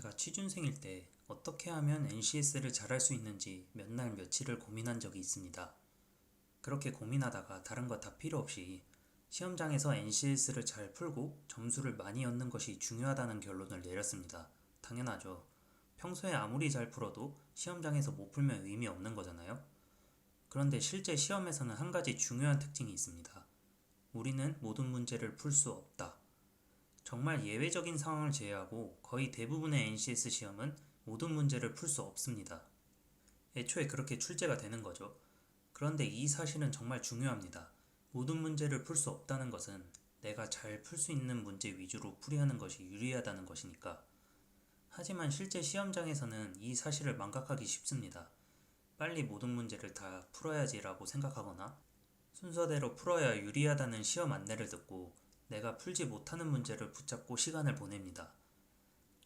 제가 취준생일 때 어떻게 하면 NCS를 잘할 수 있는지 몇 날 며칠을 고민한 적이 있습니다. 그렇게 고민하다가 다른 거 다 필요 없이 시험장에서 NCS를 잘 풀고 점수를 많이 얻는 것이 중요하다는 결론을 내렸습니다. 당연하죠. 평소에 아무리 잘 풀어도 시험장에서 못 풀면 의미 없는 거잖아요. 그런데 실제 시험에서는 한 가지 중요한 특징이 있습니다. 우리는 모든 문제를 풀 수 없다. 정말 예외적인 상황을 제외하고 거의 대부분의 NCS 시험은 모든 문제를 풀 수 없습니다. 애초에 그렇게 출제가 되는 거죠. 그런데 이 사실은 정말 중요합니다. 모든 문제를 풀 수 없다는 것은 내가 잘 풀 수 있는 문제 위주로 풀이하는 것이 유리하다는 것이니까. 하지만 실제 시험장에서는 이 사실을 망각하기 쉽습니다. 빨리 모든 문제를 다 풀어야지라고 생각하거나 순서대로 풀어야 유리하다는 시험 안내를 듣고 내가 풀지 못하는 문제를 붙잡고 시간을 보냅니다.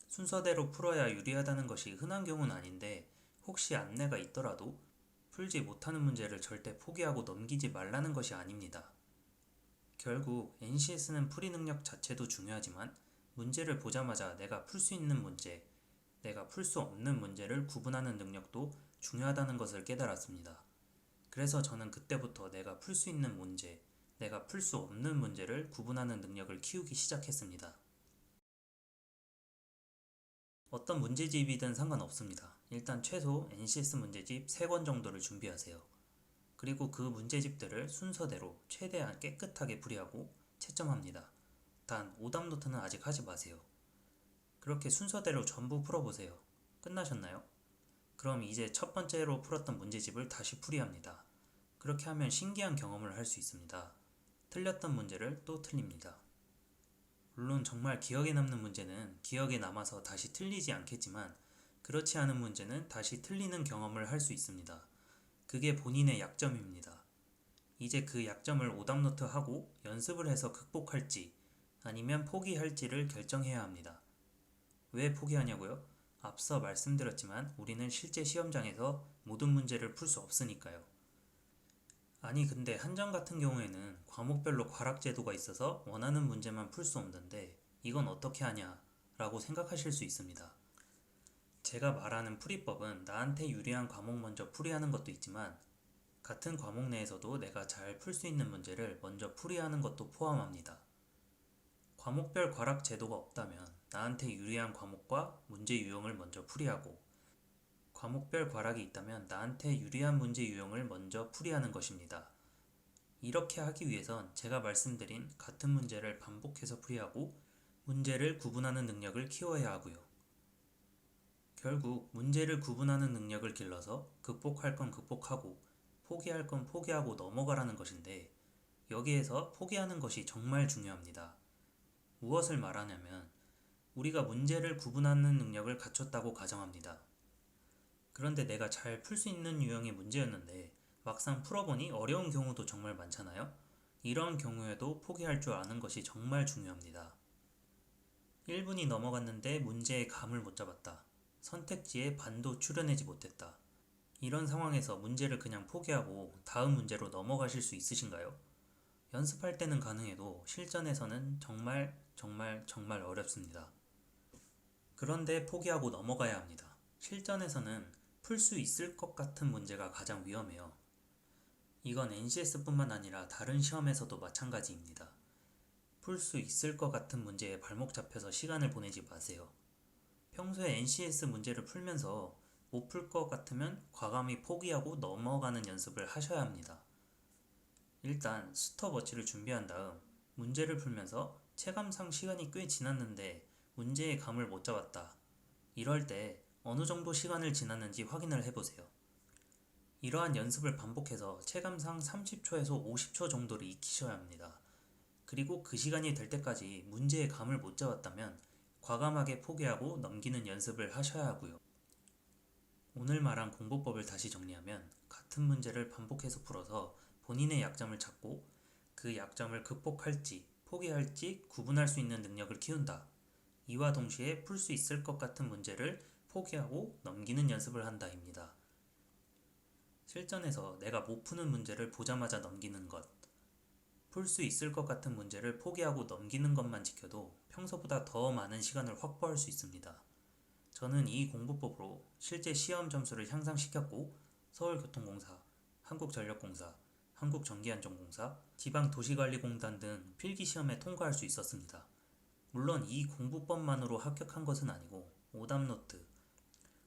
순서대로 풀어야 유리하다는 것이 흔한 경우는 아닌데 혹시 안내가 있더라도 풀지 못하는 문제를 절대 포기하고 넘기지 말라는 것이 아닙니다. 결국 NCS는 풀이 능력 자체도 중요하지만 문제를 보자마자 내가 풀 수 있는 문제, 내가 풀 수 없는 문제를 구분하는 능력도 중요하다는 것을 깨달았습니다. 그래서 저는 그때부터 내가 풀 수 있는 문제, 내가 풀 수 없는 문제를 구분하는 능력을 키우기 시작했습니다. 어떤 문제집이든 상관없습니다. 일단 최소 NCS 문제집 3권 정도를 준비하세요. 그리고 그 문제집들을 순서대로 최대한 깨끗하게 풀이하고 채점합니다. 단 오답 노트는 아직 하지 마세요. 그렇게 순서대로 전부 풀어보세요. 끝나셨나요? 그럼 이제 첫 번째로 풀었던 문제집을 다시 풀이합니다. 그렇게 하면 신기한 경험을 할 수 있습니다. 틀렸던 문제를 또 틀립니다. 물론 정말 기억에 남는 문제는 기억에 남아서 다시 틀리지 않겠지만 그렇지 않은 문제는 다시 틀리는 경험을 할 수 있습니다. 그게 본인의 약점입니다. 이제 그 약점을 오답노트 하고 연습을 해서 극복할지 아니면 포기할지를 결정해야 합니다. 왜 포기하냐고요? 앞서 말씀드렸지만 우리는 실제 시험장에서 모든 문제를 풀 수 없으니까요. 아니 근데 한정 같은 경우에는 과목별로 과락 제도가 있어서 원하는 문제만 풀 수 없는데 이건 어떻게 하냐 라고 생각하실 수 있습니다. 제가 말하는 풀이법은 나한테 유리한 과목 먼저 풀이하는 것도 있지만 같은 과목 내에서도 내가 잘 풀 수 있는 문제를 먼저 풀이하는 것도 포함합니다. 과목별 과락 제도가 없다면 나한테 유리한 과목과 문제 유형을 먼저 풀이하고 과목별 과락이 있다면 나한테 유리한 문제 유형을 먼저 풀이하는 것입니다. 이렇게 하기 위해선 제가 말씀드린 같은 문제를 반복해서 풀이하고 문제를 구분하는 능력을 키워야 하고요. 결국 문제를 구분하는 능력을 길러서 극복할 건 극복하고 포기할 건 포기하고 넘어가라는 것인데 여기에서 포기하는 것이 정말 중요합니다. 무엇을 말하냐면 우리가 문제를 구분하는 능력을 갖췄다고 가정합니다. 그런데 내가 잘 풀 수 있는 유형의 문제였는데 막상 풀어보니 어려운 경우도 정말 많잖아요? 이런 경우에도 포기할 줄 아는 것이 정말 중요합니다. 1분이 넘어갔는데 문제의 감을 못 잡았다. 선택지에 반도 추려내지 못했다. 이런 상황에서 문제를 그냥 포기하고 다음 문제로 넘어가실 수 있으신가요? 연습할 때는 가능해도 실전에서는 정말 어렵습니다. 그런데 포기하고 넘어가야 합니다. 실전에서는 풀 수 있을 것 같은 문제가 가장 위험해요. 이건 NCS뿐만 아니라 다른 시험에서도 마찬가지입니다. 풀 수 있을 것 같은 문제에 발목 잡혀서 시간을 보내지 마세요. 평소에 NCS 문제를 풀면서 못 풀 것 같으면 과감히 포기하고 넘어가는 연습을 하셔야 합니다. 일단 스톱워치를 준비한 다음 문제를 풀면서 체감상 시간이 꽤 지났는데 문제의 감을 못 잡았다. 이럴 때 어느 정도 시간을 지났는지 확인을 해보세요. 이러한 연습을 반복해서 체감상 30초에서 50초 정도를 익히셔야 합니다. 그리고 그 시간이 될 때까지 문제의 감을 못 잡았다면 과감하게 포기하고 넘기는 연습을 하셔야 하고요. 오늘 말한 공부법을 다시 정리하면 같은 문제를 반복해서 풀어서 본인의 약점을 찾고 그 약점을 극복할지 포기할지 구분할 수 있는 능력을 키운다. 이와 동시에 풀 수 있을 것 같은 문제를 포기하고 넘기는 연습을 한다입니다. 실전에서 내가 못 푸는 문제를 보자마자 넘기는 것, 풀 수 있을 것 같은 문제를 포기하고 넘기는 것만 지켜도 평소보다 더 많은 시간을 확보할 수 있습니다. 저는 이 공부법으로 실제 시험 점수를 향상시켰고 서울교통공사, 한국전력공사, 한국전기안전공사, 지방도시관리공단 등 필기시험에 통과할 수 있었습니다. 물론 이 공부법만으로 합격한 것은 아니고 오답노트,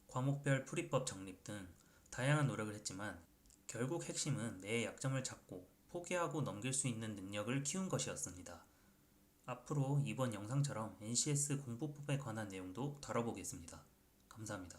과목별 풀이법 정립 등 다양한 노력을 했지만 결국 핵심은 내 약점을 찾고 포기하고 넘길 수 있는 능력을 키운 것이었습니다. 앞으로 이번 영상처럼 NCS 공부법에 관한 내용도 다뤄보겠습니다. 감사합니다.